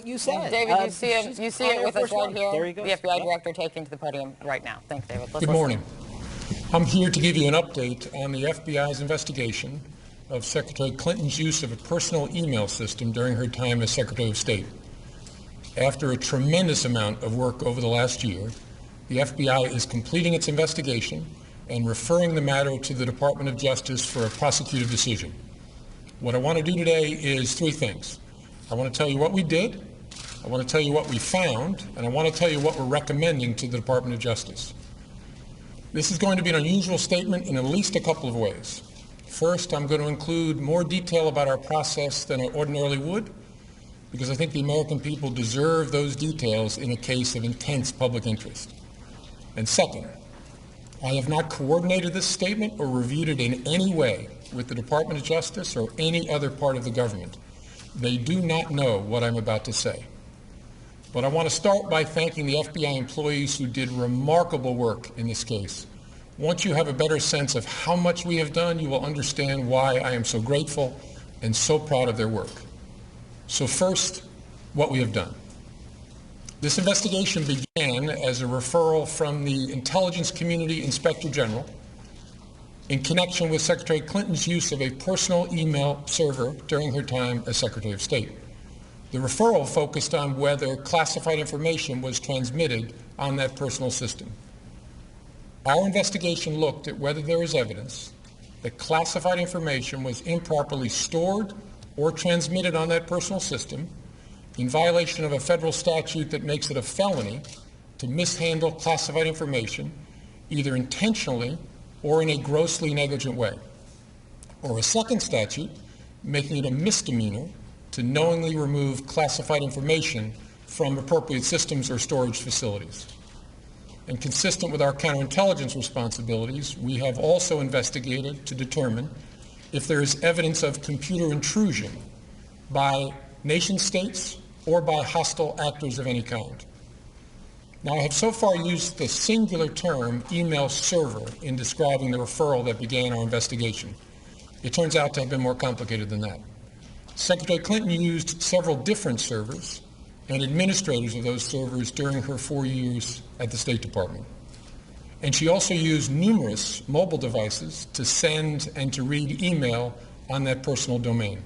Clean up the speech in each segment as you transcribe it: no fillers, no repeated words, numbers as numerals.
You said. David, you see him. You see it with us right here. There he goes. The FBI director taking to the podium right now. Thanks, David. Let's Good listen. morning. I'm here to give you an update on the FBI's investigation of Secretary Clinton's use of a personal email system during her time as Secretary of State. After a tremendous amount of work over the last year, the FBI is completing its investigation and referring the matter to the Department of Justice for a prosecutive decision. What I want to do today is three things. I want to tell you what we did, I want to tell you what we found, and I want to tell you what we're recommending to the Department of Justice. This is going to be an unusual statement in at least a couple of ways. First, I'm going to include more detail about our process than I ordinarily would, because I think the American people deserve those details in a case of intense public interest. And second, I have not coordinated this statement or reviewed it in any way with the Department of Justice or any other part of the government. They do not know what I'm about to say. But I want to start by thanking the FBI employees who did remarkable work in this case. Once you have a better sense of how much we have done, you will understand why I am so grateful and so proud of their work. So first, what we have done. This investigation began as a referral from the Intelligence Community Inspector General in connection with Secretary Clinton's use of a personal email server during her time as Secretary of State. The referral focused on whether classified information was transmitted on that personal system. Our investigation looked at whether there is evidence that classified information was improperly stored or transmitted on that personal system in violation of a federal statute that makes it a felony to mishandle classified information, either intentionally or in a grossly negligent way, or a second statute making it a misdemeanor to knowingly remove classified information from appropriate systems or storage facilities. And consistent with our counterintelligence responsibilities, we have also investigated to determine if there is evidence of computer intrusion by nation states or by hostile actors of any kind. Now, I have so far used the singular term email server in describing the referral that began our investigation. It turns out to have been more complicated than that. Secretary Clinton used several different servers and administrators of those servers during her 4 years at the State Department. And she also used numerous mobile devices to send and to read email on that personal domain.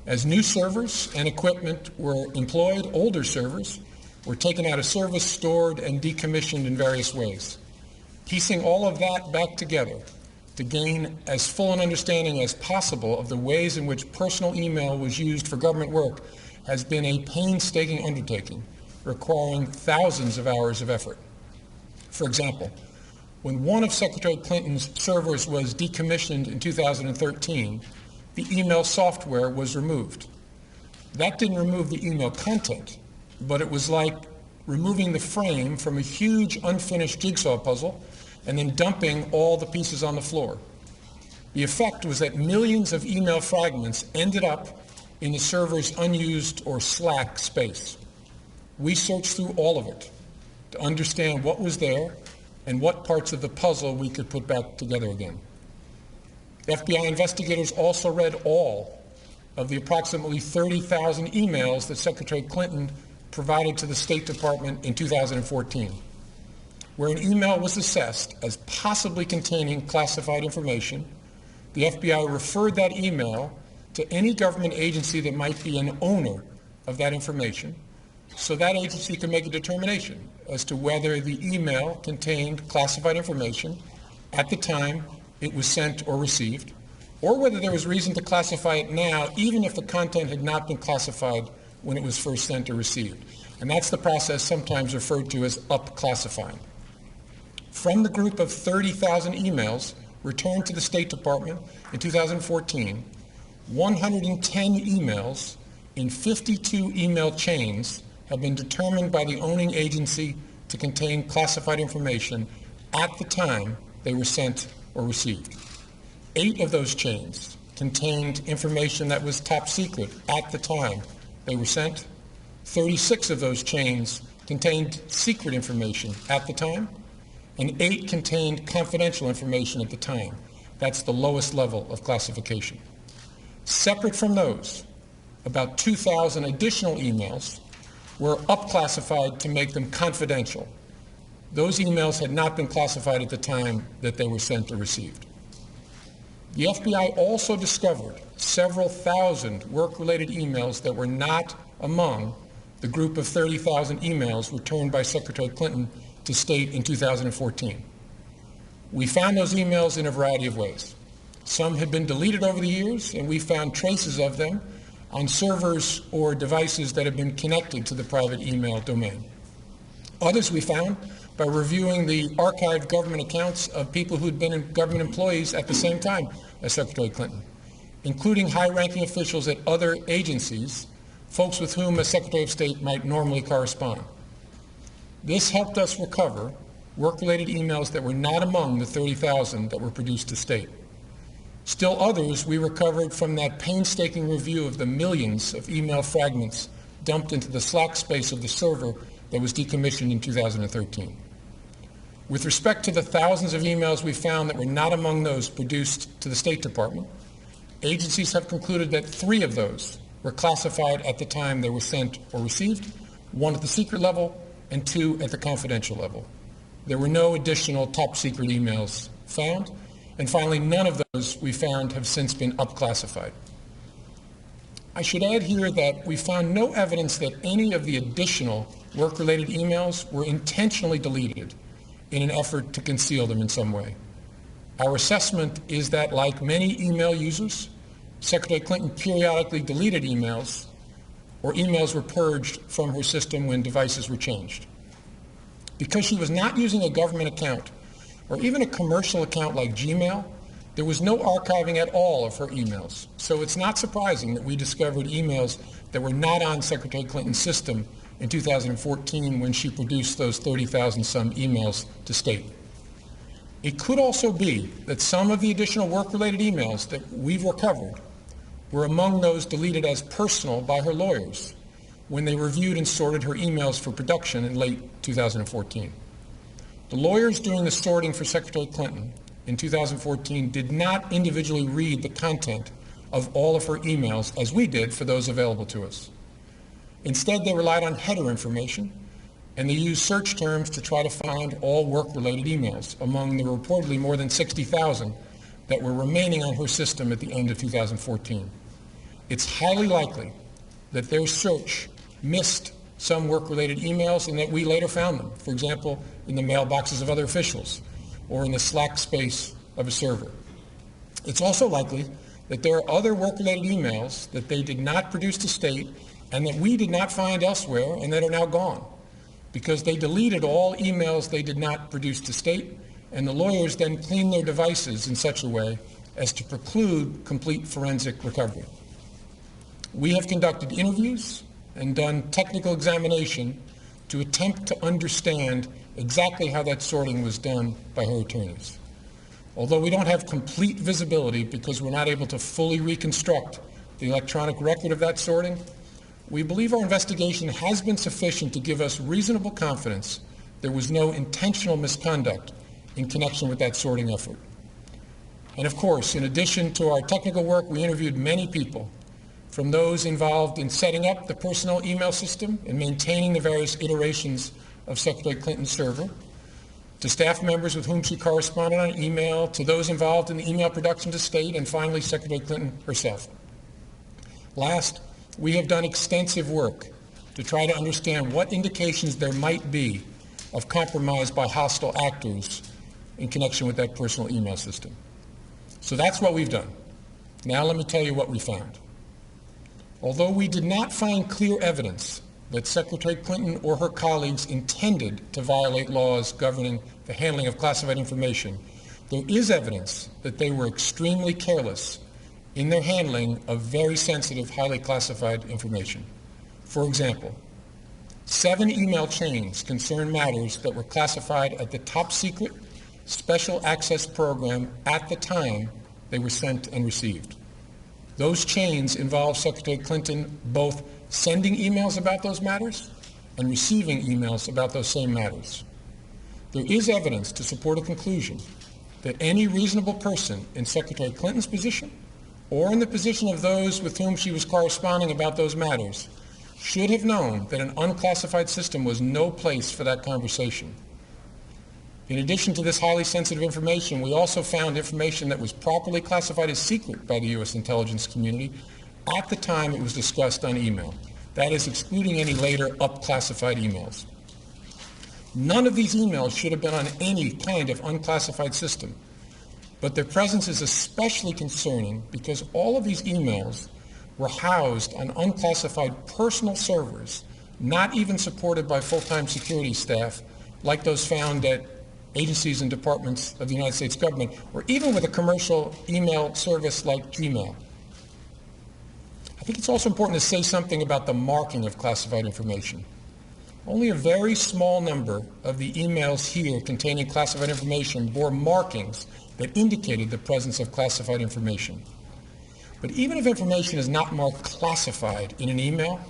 As new servers and equipment were employed, older servers were taken out of service, stored, and decommissioned in various ways. Piecing all of that back together to gain as full an understanding as possible of the ways in which personal email was used for government work has been a painstaking undertaking, requiring thousands of hours of effort. For example, when one of Secretary Clinton's servers was decommissioned in 2013, the email software was removed. That didn't remove the email content, but it was like removing the frame from a huge unfinished jigsaw puzzle and then dumping all the pieces on the floor. The effect was that millions of email fragments ended up in the server's unused or slack space. We searched through all of it to understand what was there and what parts of the puzzle we could put back together again. FBI investigators also read all of the approximately 30,000 emails that Secretary Clinton provided to the State Department in 2014, where an email was assessed as possibly containing classified information. The FBI referred that email to any government agency that might be an owner of that information, so that agency could make a determination as to whether the email contained classified information at the time it was sent or received, or whether there was reason to classify it now, even if the content had not been classified when it was first sent or received. And that's the process sometimes referred to as up-classifying. From the group of 30,000 emails returned to the State Department in 2014, 110 emails in 52 email chains have been determined by the owning agency to contain classified information at the time they were sent or received. 8 of those chains contained information that was top secret at the time they were sent. 36 of those chains contained secret information at the time, and 8 contained confidential information at the time. That's the lowest level of classification. Separate from those, about 2,000 additional emails were up-classified to make them confidential. Those emails had not been classified at the time that they were sent or received. The FBI also discovered several thousand work-related emails that were not among the group of 30,000 emails returned by Secretary Clinton to state in 2014. We found those emails in a variety of ways. Some had been deleted over the years, and we found traces of them on servers or devices that have been connected to the private email domain. Others we found by reviewing the archived government accounts of people who'd been government employees at the same time as Secretary Clinton, including high-ranking officials at other agencies, folks with whom a Secretary of State might normally correspond. This helped us recover work-related emails that were not among the 30,000 that were produced to state. Still others we recovered from that painstaking review of the millions of email fragments dumped into the slack space of the server that was decommissioned in 2013. With respect to the thousands of emails we found that were not among those produced to the State Department, agencies have concluded that 3 of those were classified at the time they were sent or received, 1 at the secret level and 2 at the confidential level. There were no additional top secret emails found, and finally, none of those we found have since been up-classified. I should add here that we found no evidence that any of the additional work-related emails were intentionally deleted in an effort to conceal them in some way. Our assessment is that, like many email users, Secretary Clinton periodically deleted emails, or emails were purged from her system when devices were changed. Because she was not using a government account, or even a commercial account like Gmail, there was no archiving at all of her emails. So it's not surprising that we discovered emails that were not on Secretary Clinton's system in 2014 when she produced those 30,000 some emails to state. It could also be that some of the additional work-related emails that we've recovered were among those deleted as personal by her lawyers when they reviewed and sorted her emails for production in late 2014. The lawyers doing the sorting for Secretary Clinton in 2014 did not individually read the content of all of her emails as we did for those available to us. Instead, they relied on header information, and they used search terms to try to find all work-related emails among the reportedly more than 60,000 that were remaining on her system at the end of 2014. It's highly likely that their search missed some work-related emails and that we later found them, for example, in the mailboxes of other officials or in the slack space of a server. It's also likely that there are other work-related emails that they did not produce to state and that we did not find elsewhere and that are now gone because they deleted all emails they did not produce to state, and the lawyers then cleaned their devices in such a way as to preclude complete forensic recovery. We have conducted interviews and done technical examination to attempt to understand exactly how that sorting was done by her attorneys. Although we don't have complete visibility because we're not able to fully reconstruct the electronic record of that sorting, we believe our investigation has been sufficient to give us reasonable confidence there was no intentional misconduct in connection with that sorting effort. And of course, in addition to our technical work, we interviewed many people, from those involved in setting up the personal email system and maintaining the various iterations of Secretary Clinton's server, to staff members with whom she corresponded on email, to those involved in the email production to state, and finally Secretary Clinton herself. Last, we have done extensive work to try to understand what indications there might be of compromise by hostile actors in connection with that personal email system. So that's what we've done. Now let me tell you what we found. Although we did not find clear evidence that Secretary Clinton or her colleagues intended to violate laws governing the handling of classified information, there is evidence that they were extremely careless in their handling of very sensitive, highly classified information. For example, 7 email chains concern matters that were classified at the top secret special access program at the time they were sent and received. Those chains involve Secretary Clinton both sending emails about those matters and receiving emails about those same matters. There is evidence to support a conclusion that any reasonable person in Secretary Clinton's position or in the position of those with whom she was corresponding about those matters, should have known that an unclassified system was no place for that conversation. In addition to this highly sensitive information, we also found information that was properly classified as secret by the U.S. intelligence community at the time it was discussed on email. That is, excluding any later up-classified emails. None of these emails should have been on any kind of unclassified system, but their presence is especially concerning because all of these emails were housed on unclassified personal servers, not even supported by full-time security staff like those found at agencies and departments of the United States government, or even with a commercial email service like Gmail. I think it's also important to say something about the marking of classified information. Only a very small number of the emails here containing classified information bore markings that indicated the presence of classified information. But even if information is not marked classified in an email,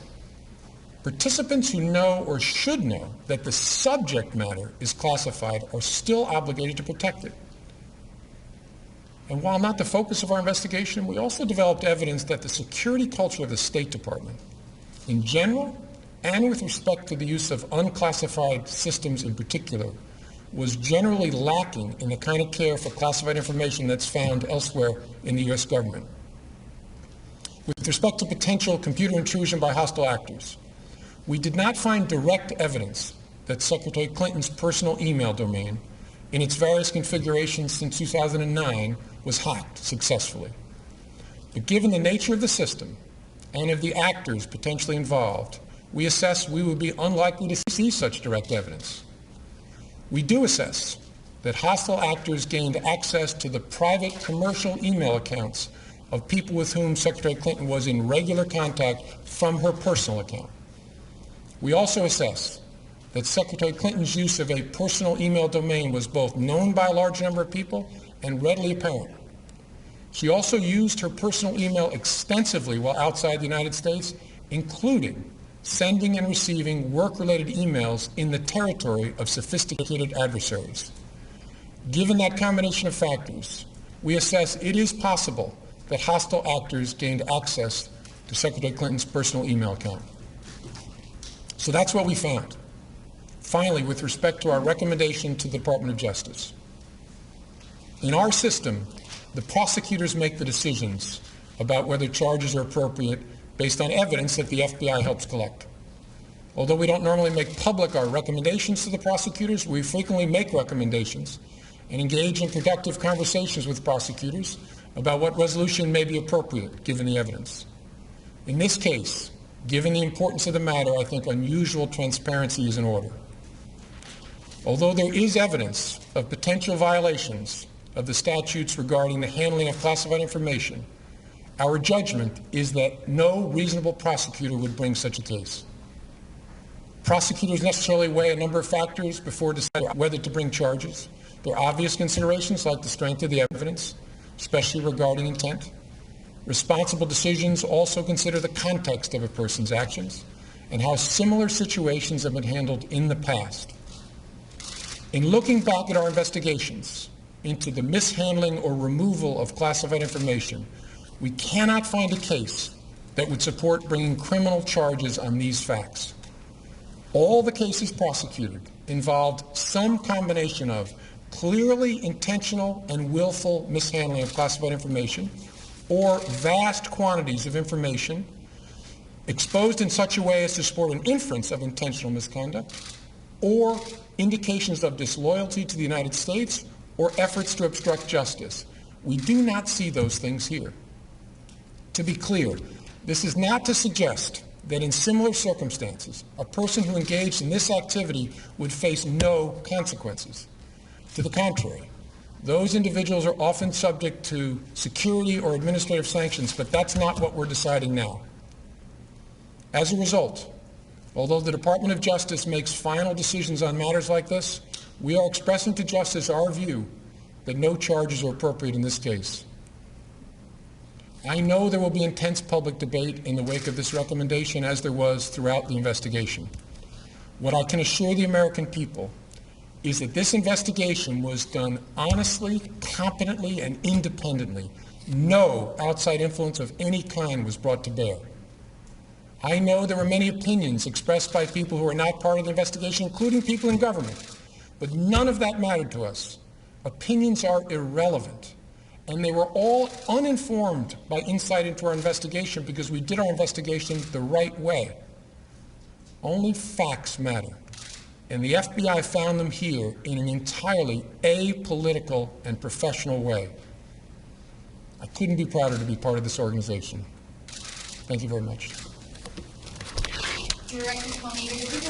participants who know or should know that the subject matter is classified are still obligated to protect it. And while not the focus of our investigation, we also developed evidence that the security culture of the State Department, in general, and with respect to the use of unclassified systems in particular, was generally lacking in the kind of care for classified information that's found elsewhere in the U.S. government. With respect to potential computer intrusion by hostile actors, we did not find direct evidence that Secretary Clinton's personal email domain, in its various configurations since 2009, was hacked successfully. But given the nature of the system and of the actors potentially involved, we assess we would be unlikely to see such direct evidence. We do assess that hostile actors gained access to the private commercial email accounts of people with whom Secretary Clinton was in regular contact from her personal account. We also assess that Secretary Clinton's use of a personal email domain was both known by a large number of people and readily apparent. She also used her personal email extensively while outside the United States, including sending and receiving work-related emails in the territory of sophisticated adversaries. Given that combination of factors, we assess it is possible that hostile actors gained access to Secretary Clinton's personal email account. So that's what we found. Finally, with respect to our recommendation to the Department of Justice. In our system, the prosecutors make the decisions about whether charges are appropriate based on evidence that the FBI helps collect. Although we don't normally make public our recommendations to the prosecutors, we frequently make recommendations and engage in productive conversations with prosecutors about what resolution may be appropriate given the evidence. In this case, given the importance of the matter, I think unusual transparency is in order. Although there is evidence of potential violations of the statutes regarding the handling of classified information, our judgment is that no reasonable prosecutor would bring such a case. Prosecutors necessarily weigh a number of factors before deciding whether to bring charges. There are obvious considerations like the strength of the evidence, especially regarding intent. Responsible decisions also consider the context of a person's actions and how similar situations have been handled in the past. In looking back at our investigations into the mishandling or removal of classified information, we cannot find a case that would support bringing criminal charges on these facts. All the cases prosecuted involved some combination of clearly intentional and willful mishandling of classified information or vast quantities of information exposed in such a way as to support an inference of intentional misconduct or indications of disloyalty to the United States or efforts to obstruct justice. We do not see those things here. To be clear, this is not to suggest that in similar circumstances, a person who engaged in this activity would face no consequences. To the contrary, those individuals are often subject to security or administrative sanctions, but that's not what we're deciding now. As a result, although the Department of Justice makes final decisions on matters like this, we are expressing to Justice our view that no charges are appropriate in this case. I know there will be intense public debate in the wake of this recommendation, as there was throughout the investigation. What I can assure the American people is that this investigation was done honestly, competently, and independently, No outside influence of any kind was brought to bear. I know there were many opinions expressed by people who are not part of the investigation, including people in government, but none of that mattered to us. Opinions are irrelevant, and they were all uninformed by insight into our investigation because we did our investigation the right way. Only facts matter, and the FBI found them here in an entirely apolitical and professional way. I couldn't be prouder to be part of this organization. Thank you very much. Director Comey,